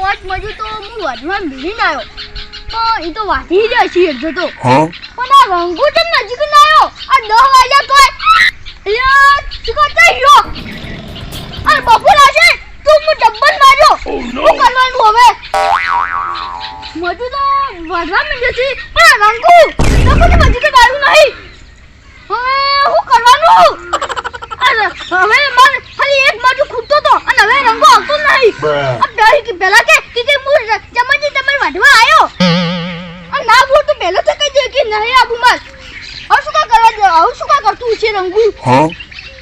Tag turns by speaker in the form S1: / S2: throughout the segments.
S1: મોજ મજુ તો હું વધવા ભીડીને આવ્યો તો એ તો વાટી જાય છે એટલે તો પણ આ રંગુ તો નજીક ના આવ્યો આ 10 વાગ્યા તોય યાર શું ગયો અરે બપોર આવશે તું હું ડબ્બલ માર્યો શું કરવાનું હવે મજુ તો વધવા માંડ્યો છે પણ રંગુ તો મજુ તો ગાળું નહીં હવે શું કરવાનું અરે હવે મને ખાલી એક બાજુ ખૂટતો તો અને હવે રંગો આવતો નહીં આ પહેલા કે હું જમણજી તમારે વાઢવા આવ્યો અને ના બોલ તો પહેલો તો કહી દે કે નહીં આબુ માર હવે શું કરવા આવું શું કરતું છે રંગુ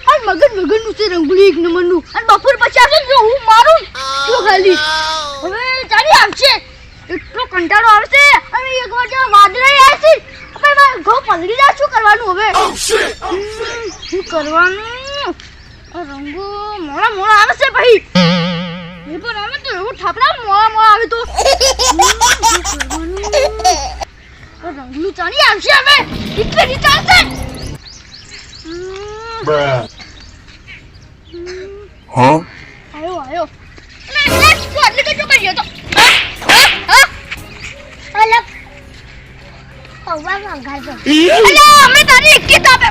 S1: આ મગનનું છે રંગુ એક નંબરનું અને બપોર પછી આવશે જો હું મારું શું ખાલી હવે ચાલી આવશે એટલો કંટાળો આવશે અને એક વાર વાદળાઈ આવશે હવે ઘઉં પલળી જાય શું કરવાનું હવે શું કરવાનું રંગો મોડા આવે છે ભાઈ એ પણ અમે તો એવું ઠાપડા મોડા આવે તો રંગલું ચાલી આવશે હવે એટલે નહીં ચાલશે આયો આટલે કજો કર્યો તો અલગ હવા મંગાજો અલા અમે તારી એક કિતાબ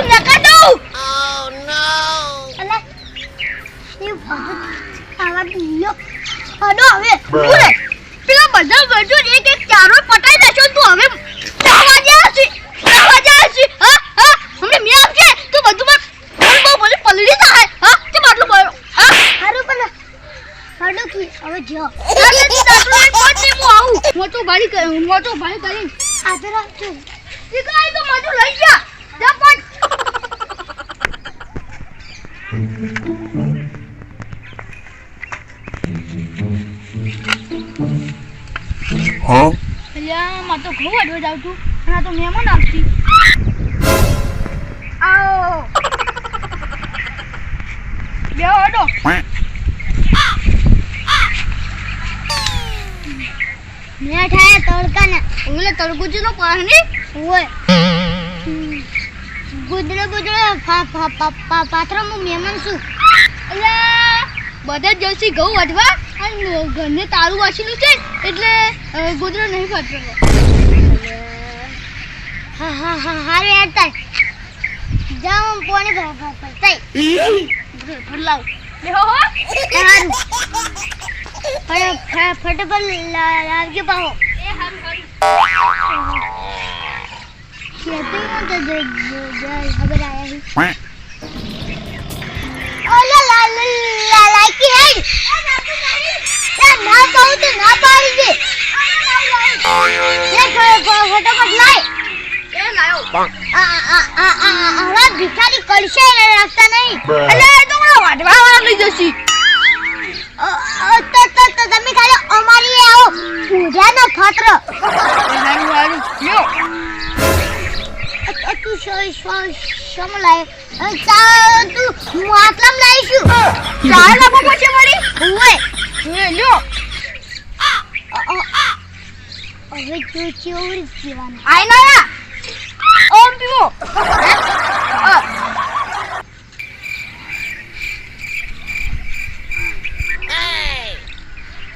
S1: નકા દો oh no અલા એ આવા દિયો અડો હવે બોલે પેલા બધા વર્જો એક ચારો પટાઈ દેશો તું હવે ચાવા જાય છે હા હમણે મે આવજે તું બધું બહુ બોલે પલડી જાય હા તે માટલું બોલો હા હારું પણ હાડો કી હવે જો મોટો ભાઈ કરીને આતે રાખજો દીકરાઈ તો મોટો લઈ જા જા પણ અલ્યા માં તો ઘઉં અડવા જાવ છું અને આ તો મહેમાન આવતી આવો બે અડો મેં ઠાયા તડકાને ઓલે તડકુજીનો પાણી ઓય ગુદડે પાત્રમાં મહેમાન છું અલ્યા બધા જલસી ઘઉં વાઢવા અને ઘરને તારું વાંચેલું છે એટલે ગોદડો નહીં ફાટતો હા હારે હેડતા જામ પાણી ભરતા લાવ લેહો હારું ફટાફટ લાવજો પાહો એ હારું ખેતરમાં તો ખબર આયા ઓલા લાઈકી હે ના કહું તો ના પાડી દે ફટાફટ લાય એ લાયો આ ભિખારી કરશે રાખતા નહીં એટલે એ તો વાડવા વાળા લઈ જશી તો તમે ખાલી અમારી આવો પૂજાના ખાતર હારું લ્યો તું શમ લાય તું માટલામ લાઈશું ચાર લાખો પછી મરી ઓય લ્યો હવે તું ચોરી જીવાનું આય ના ઓમ પીવો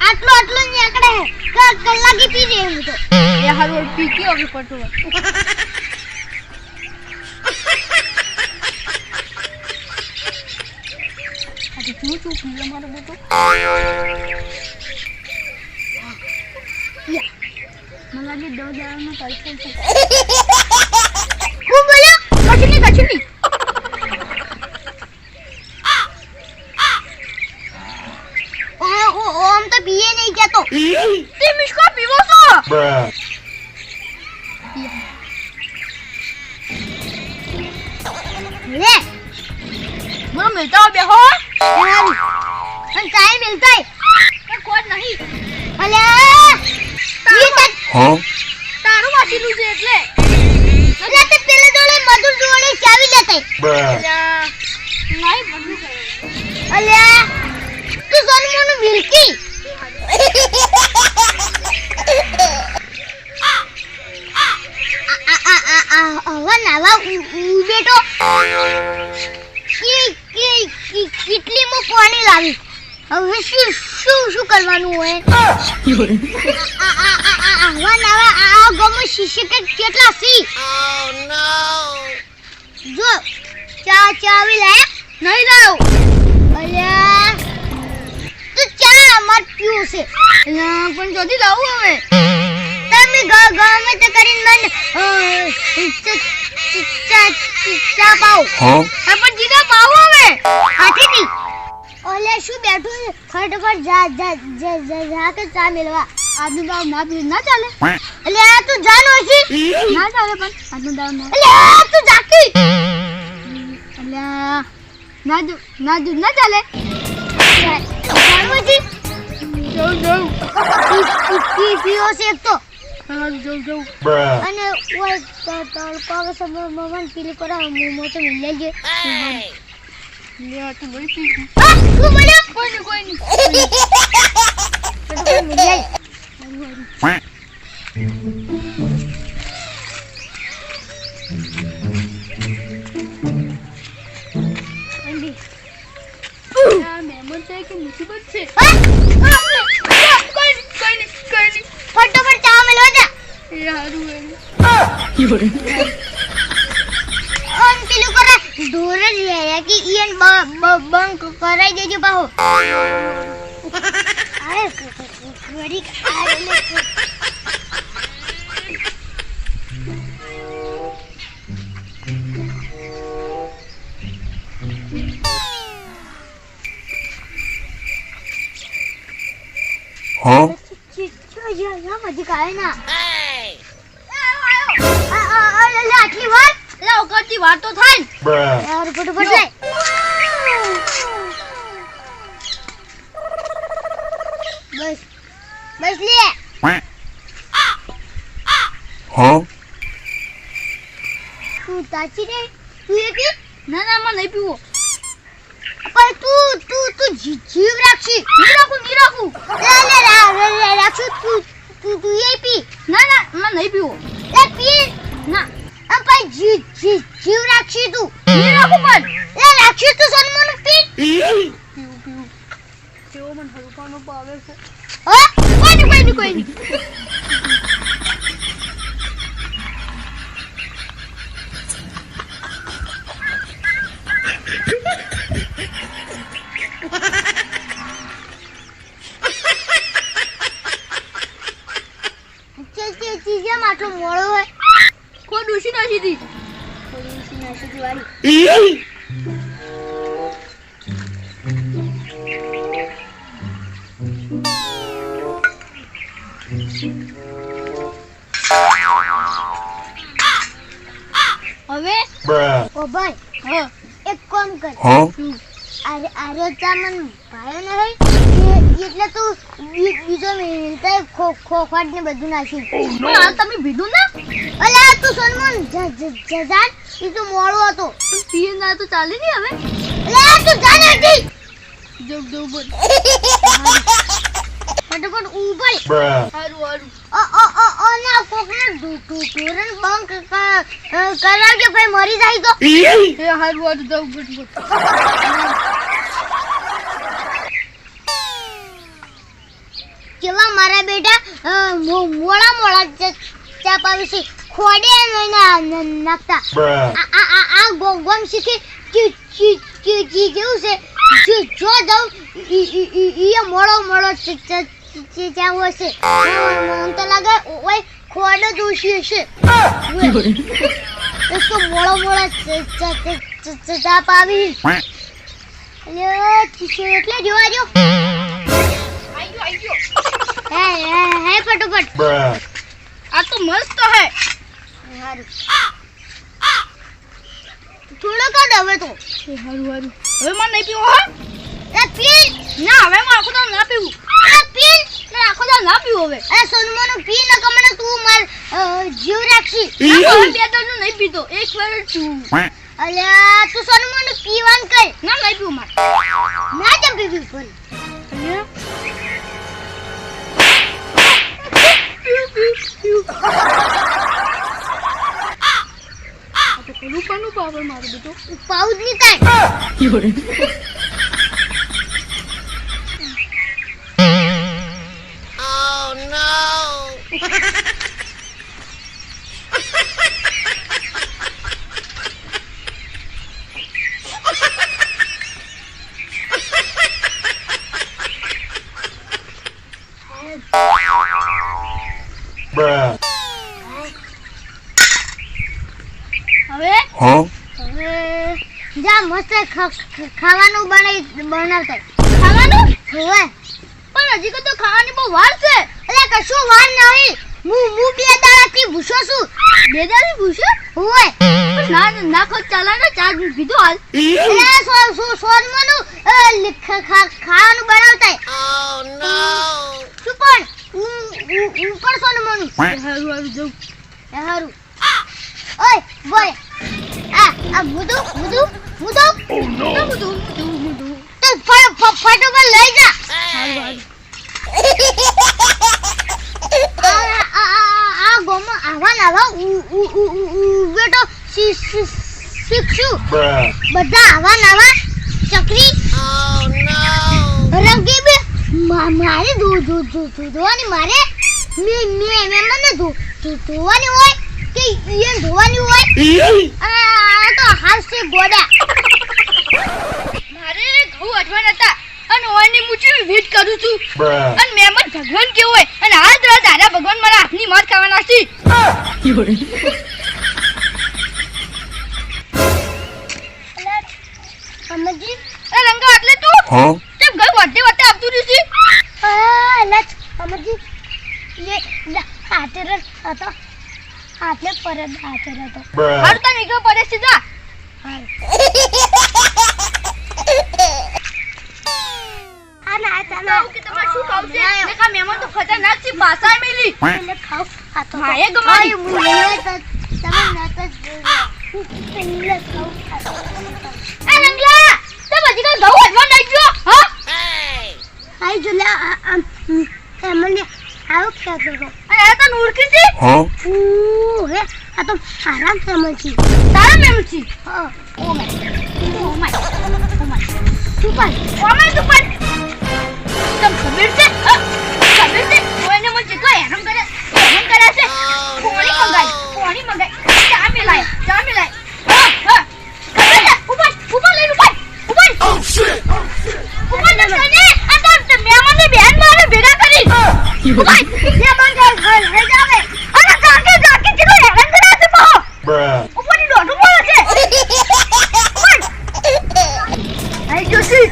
S1: આટલું નીકળે કલાકી પી દે હું તો એ હારું પી ગયો હવે પટો આજે તું પી મારો બેટો મને લાગે 10 દાડાનો પૈસા છે હું બોલ્યો કચલી ઓમ તો પીએ નહીં કેતો તે મિસ્કો પીવો છો લે મને મિલતા બે હો અને ચાય મિલતા હે કોણ નહીં અલે તારું વાસીનું છે એટલે તે પેલે જોડે મધુર જોડે ચાવી લેતે નહીં બધું કરે અલે તું સોનમોનું મિલકી આવા નાવા બેટો કેટલી મો પાણી લાવી હવે શું કરવાનું હોય? આવા નવા આ ગમો શીશી કેટલા સી? જો ચા આવી લાય નહીં લાયો. અલ્યા તું ચા મત પીવું છે. અલ્યા પણ જલ્દી લાવું હવે. તમે ગમે તે કરીને મને ચા પાવ. પણ જીગા પાવ હવે હાથેથી. ઓલે શું બેઠું છે? ફટાફટ જા કે ચા મેળવા. આજનું દાવ ના પીવું ના ચાલે. એટલે આ તું જાનો છે ના ચાલે પણ આજનું દાવ ના. એટલે આ તું જાકી. એટલે ના ચાલે. જાનો છે. જાઉં. પીઓ છે એક તો. જાઉં. અને ઓય તળપાવ સમન પીલી કરા મો તો મિલ લેજે. લે તું લઈ પી. તું બોલે કોઈ નહીં. તો મિલ લે. મહેમાન છે કે મુસીબત છે? કોઈ નહીં. ફટાફટ ચા મેળવા જા. પેલું કરે દૂર જ રહે કે ઈયન બંક કરાઈ દેજો પાહો. અરે ઘડી મજી કાય ના. આટલી વાર લાવ કરતી વાર તો થાય. યાર ફટાફટ લે. બસ લે. તું તાચી રે. તું એ પી? ના માં નહીં પીવો. પણ તું જીવ રાખશી. નહીં રાખું. લે રાખશું. તું એ પી. ના માં નહીં પીવો. એ પી ના. પણ જીવ રાખશી તું. નહીં રાખું પણ. લે રાખશી તું સન્મન પી. પીવું. કેવો મન હલકાનો પાવે છે. કોઈ નહીં. ચીજે માટલો મોળો હોય. કોઈ ડૂસી નાખી દી. વાળી. હવે ઓ ભાઈ એક કામ કર. આરે ચામન ભાઈ નહીં એટલે તું બીજો મિલતા ખોખવાડ ને બધું નાખી. પણ તમે ભીધું ના? અલા તું સન્મન જજાન ઈ તો મોળો હતો. પીએ ના તો ચાલે નહીં હવે. અલા તું જા નથી. જો બોલ. ફટાફટ ઉભા. હારું. ના કોકને ઢોરણ બંક કરાવજો ભાઈ મરી જાય તો. એ હારું જાવ ગુડ. કેવા મારા બેટા મોળા ચા પાવી છે. ખોડે નાખતા. આ ગોમ શીખી જેવું છે. જો જાઉં ઈ મોળો ચા હોય છે. મને તો લાગે ઓય ખોડ જ ઓછી હશે. તો મોળા ચા પાવી. એટલે જોવા જો. હે ફટાફટ. આ તો મસ્ત હે. થોડો કાઢ હવે તો. હારું. હવે મને નહીં પીવો હો. પી ના હવે હું આખો દાવ ના પીવું. પી ના આખો દાવ ના પીવું હવે. સોનમોનો પી ન કમને તું માર જીવ રાખશી. બે દાડનું નહીં પીતો. એક વાર તું. અલ્યા તું સોનમોનો પીવાન કર. ના નહીં પીવું માર. ના જમ પીવી પણ. રૂપાનું પાવર મારું બેટો. પાઉજ નહીં થાય. હવે જા મસ્ત ખાવાનું બનાવતા ખાવાનું હોય પણ હજી તો ખાવાની બહુ વાર છે એટલે કશું વાર નહીં હું 2 દાડાથી ભૂસો છું 2 દાડાથી ભૂસો હોય ના ના ખો ચાલે ને ચાર પીધું હાલ એટલે સોનમનું ખાવાનું બનાવતા શું પણ ઉપર સોનમનું હારું હારું ઓય બોય આ મુદુ તો ફટાફટ લઈ જા આ ગોમાં આવા બેટો શીખશું બધા આવા ચકરી રંગી બે મારે ધોવાની મારે મને ધોવાની હોય કે ઈયન ધોવાની હોય આ તો હાસે ગોડા મારે ઘઉં અઠવાડ હતા અને ઓની મુચી વેટ કરું છું અને મહેમાન ભગવાન કેવું હોય અને હાલ દાદા ભગવાન મારા હાથની માર ખાવાના છે સમજી એ રંગા એટલે તું તેમ ઘર વડે આપતું રહી લચ સમજી ये हाथे હતો હાથે પરત હાથે હતો હાર તો નીકળો પડે સીધા આના આના કે તમે શું ખાવ છે મે કા મહેમાન તો ખતરનાક છે પાસા મેલી એટલે ખાવ આ તો માયે ગમાઈ તમે નાત જ એટલે ખાવ આ રંગલા તે બજી કા ઘઉં અડવા નઈ ગયો હા આઈ જો લે મને આવ ખેતો અને આ તો નૂરકી છે હા હે આ તો આરામ છે મલજી તારા મેમ છે હા ઓ માય સુપર તમ ખબર છે કોઈને મને કોઈ હેરાન કરે છે પાણી મંગાય ચા મિલાય હા ઉપર લઈ ઉપર ઓ શિટ ઉપર ને આ તો મહેમાનની બેન મારે ભેગા કરી ये बंद कर ले जावे अरे जाके चलो हेरन करा से पहो ऊपर ही डोडो बोले छे आई जोशी